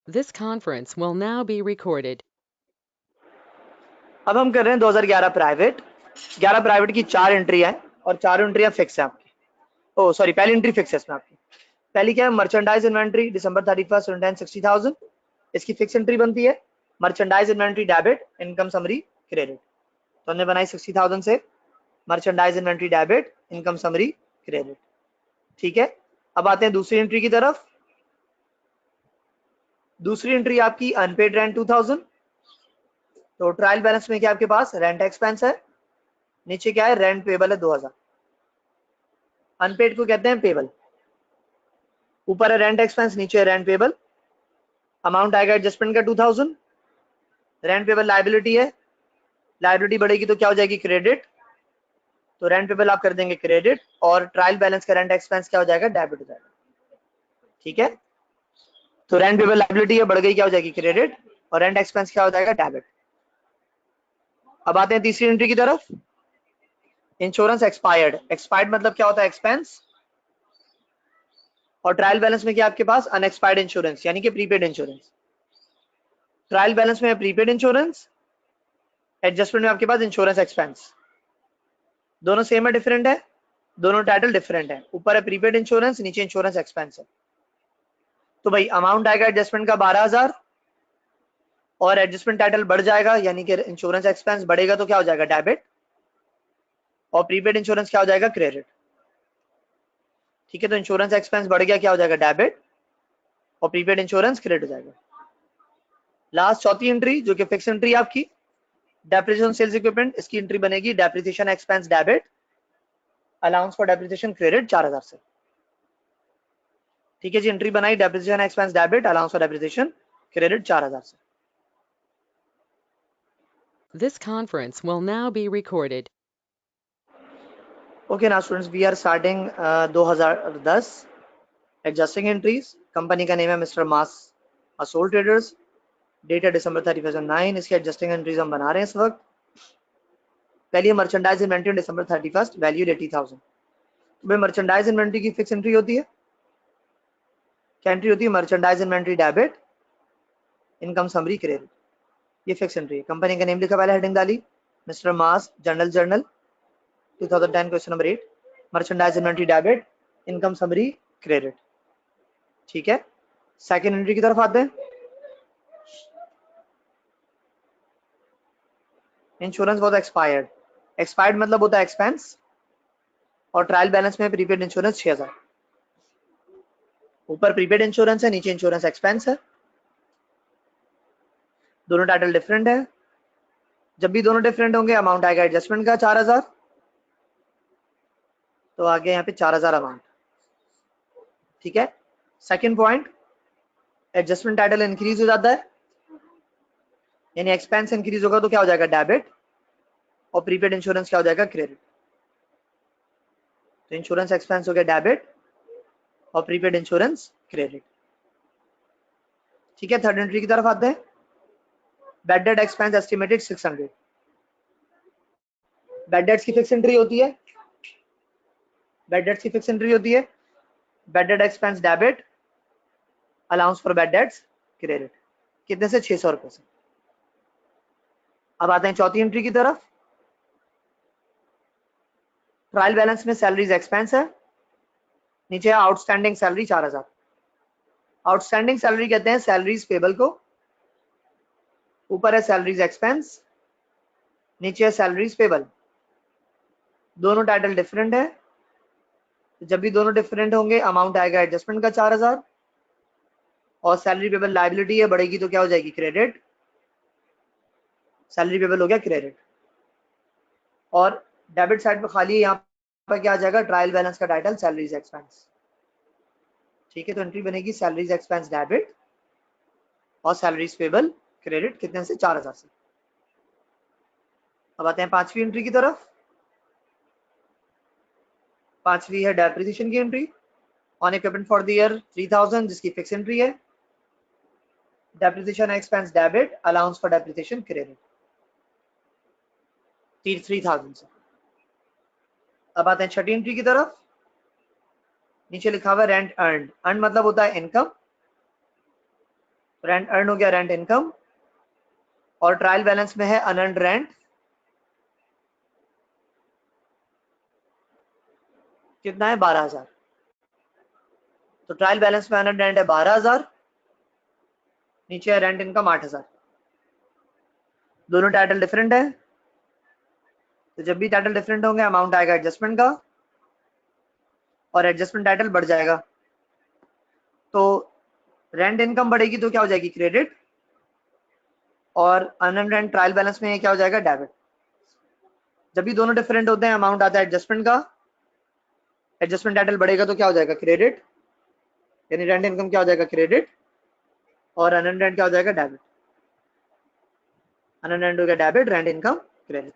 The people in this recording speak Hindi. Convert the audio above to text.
This conference will now be recorded. अब हम कर रहे हैं 2011 प्राइवेट। 11 प्राइवेट की 4 एंट्री है और 4 एंट्रियां फिक्स है आपकी। ओ सॉरी, पहली एंट्री फिक्स है इसमें आपकी। पहली क्या है? मर्चेंडाइज इन्वेंट्री दिसंबर 31 60,000। इसकी फिक्स एंट्री बनती है merchandise inventory debit income summary credit. तो हमने बनाई 60,000 से merchandise inventory debit income summary credit. ठीक है, अब आते हैं दूसरी एंट्री की तरफ। दूसरी एंट्री आपकी अनपेड रेंट 2000। तो ट्रायल बैलेंस में क्या आपके पास रेंट एक्सपेंस है, नीचे क्या है रेंट पेबल है 2000। अनपेड को कहते हैं पेबल, ऊपर है रेंट एक्सपेंस, नीचे है रेंट पेबल। अमाउंट आएगा एडजस्टमेंट का 2000। रेंट पेबल लायबिलिटी है, लायबिलिटी बढ़ेगी तो क्या हो जाएगी क्रेडिट, तो रेंट पेबल आप कर देंगे क्रेडिट और ट्रायल बैलेंस का रेंट एक्सपेंस क्या हो जाएगा डेबिट हो जाएगा। ठीक है, तो रेंट पेबल लायबिलिटी है बढ़ गई, क्या हो जाएगी क्रेडिट और रेंट एक्सपेंस क्या हो जाएगा डेबिट। अब आते हैं तीसरी एंट्री की तरफ। Insurance expired. एक्सपायर्ड मतलब क्या होता है एक्सपेंस, और ट्रायल बैलेंस में क्या आपके पास अनएक्सपायर्ड इंश्योरेंस यानी कि प्रीपेड इंश्योरेंस। ट्रायल बैलेंस में प्रीपेड इंश्योरेंस, एडजस्टमेंट में आपके पास इंश्योरेंस एक्सपेंस। दोनों सेम है डिफरेंट है, दोनों टाइटल डिफरेंट है, ऊपर है प्रीपेड इंश्योरेंस नीचे इंश्योरेंस एक्सपेंस है। तो भाई अमाउंट आएगा एडजस्टमेंट का 12,000 और एडजस्टमेंट टाइटल बढ़ जाएगा यानी कि इंश्योरेंस एक्सपेंस बढ़ेगा तो क्या हो जाएगा डेबिट और प्रीपेड इंश्योरेंस क्या हो जाएगा क्रेडिट। ठीक है, तो इंश्योरेंस एक्सपेंस बढ़ गया क्या हो जाएगा डेबिट और प्रीपेड इंश्योरेंस क्रेडिट हो जाएगा। लास्ट चौथी एंट्री जो कि फिक्स एंट्री आपकी डेप्रिसिएशन सेल्स इक्विपमेंट, इसकी एंट्री बनेगी depreciation expense debit allowance for depreciation credit 4000 से। ठीक है जी, एंट्री बनाई depreciation expense debit allowance for depreciation credit 4000 से। This conference will now be recorded. Okay, now students, we are starting 2010 adjusting entries. Company का नेम है मिस्टर मास असोल ट्रेडर्स। डेट है दिसंबर 31 इसकी एडजस्टिंग एंट्रीज हम बना रहे हैं इस वक्त। पहली मर्चेंडाइज इन्वेंट्री दिसंबर 31 वैल्यू 80,000। तो भाई मर्चेंडाइज इन्वेंट्री की फिक्स एंट्री होती है, क्या एंट्री होती है merchandise inventory debit income summary credit, ये फिक्स एंट्री है। कंपनी का नेम लिखा पहले हेडिंग डाली मिस्टर मास general journal 2010 question number 8 merchandise inventory debit income summary credit. ठीक है, सेकेंड एंट्री की तरफ आते हैं। Insurance was expired. एक्सपायर्ड मतलब होता है एक्सपेंस और ट्रायल बैलेंस में प्रीपेड इंश्योरेंस 6000। ऊपर प्रीपेड इंश्योरेंस है नीचे इंश्योरेंस एक्सपेंस है, दोनों टाइटल डिफरेंट है। जब भी दोनों डिफरेंट होंगे अमाउंट आएगा एडजस्टमेंट का 4000, तो आगे यहाँ पे 4000 अमाउंट। ठीक है, second point adjustment title increase हो जाता है यानी एक्सपेंस इंक्रीज होगा तो क्या हो जाएगा डेबिट और प्रीपेड इंश्योरेंस क्या हो जाएगा क्रेडिट। तो इंश्योरेंस एक्सपेंस हो गया डेबिट और प्रीपेड इंश्योरेंस क्रेडिट। ठीक है, थर्ड एंट्री की तरफ आते हैं। Bad debt expense estimated 600। Bad debts की फिक्स एंट्री होती है, बैड डेट्स की फिक्स एंट्री होती है bad debt expense debit allowance for bad debts credit, कितने से 600 रुपए से। अब आते हैं चौथी एंट्री की तरफ। ट्रायल बैलेंस में सैलरीज एक्सपेंस है, नीचे आउटस्टैंडिंग सैलरी 4000। आउटस्टैंडिंग सैलरी कहते हैं सैलरीज पेबल को, ऊपर है सैलरीज एक्सपेंस नीचे है सैलरीज पेबल। दोनों टाइटल डिफरेंट है, जब भी दोनों डिफरेंट होंगे अमाउंट आएगा एडजस्टमेंट का 4000 और सैलरी पेबल लायबिलिटी है बढ़ेगी तो क्या हो जाएगी क्रेडिट, सैलरी पेबल हो गया क्रेडिट। और डेबिट साइड पे खाली यहाँ पर क्या आ जाएगा ट्रायल बैलेंस का टाइटल सैलरीज एक्सपेंस। ठीक है, तो एंट्री बनेगी सैलरीज एक्सपेंस डेबिट और सैलरीज पेबल क्रेडिट, कितने से 4000 से। अब आते हैं पांचवी एंट्री की तरफ। पांचवी है डेप्रिसिएशन की entry on equipment for the year 3000 जिसकी फिक्स एंट्री है depreciation expense debit allowance for depreciation credit 3000 से। अब आते हैं छठी एंट्री की तरफ। नीचे लिखा हुआ रेंट अर्न, अर्न मतलब होता है इनकम रेंट अर्न हो गया, रेंट इनकम, और ट्रायल बैलेंस में है अनअर्न्ड रेंट, कितना है 12,000। तो ट्रायल बैलेंस में अनअर्न्ड रेंट है 12,000, नीचे है रेंट इनकम 8,000। दोनों टाइटल डिफरेंट है, तो जब भी टाइटल डिफरेंट होंगे अमाउंट आएगा एडजस्टमेंट का, और एडजस्टमेंट टाइटल बढ़ जाएगा। तो रेंट इनकम बढ़ेगी तो क्या हो जाएगी, क्रेडिट, और अनअर्न्ड रेंट ट्रायल बैलेंस में क्या हो जाएगा, डेबिट। जब भी दोनों डिफरेंट होते हैं अमाउंट आता है एडजस्टमेंट का, एडजस्टमेंट टाइटल बढ़ेगा तो क्या हो जाएगा, क्रेडिट, यानी रेंट इनकम क्या हो जाएगा, क्रेडिट, और अनअर्न्ड रेंट क्या हो जाएगा, डेबिट। अनअर्न्ड रेंट हो गया डेबिट, रेंट इनकम क्रेडिट।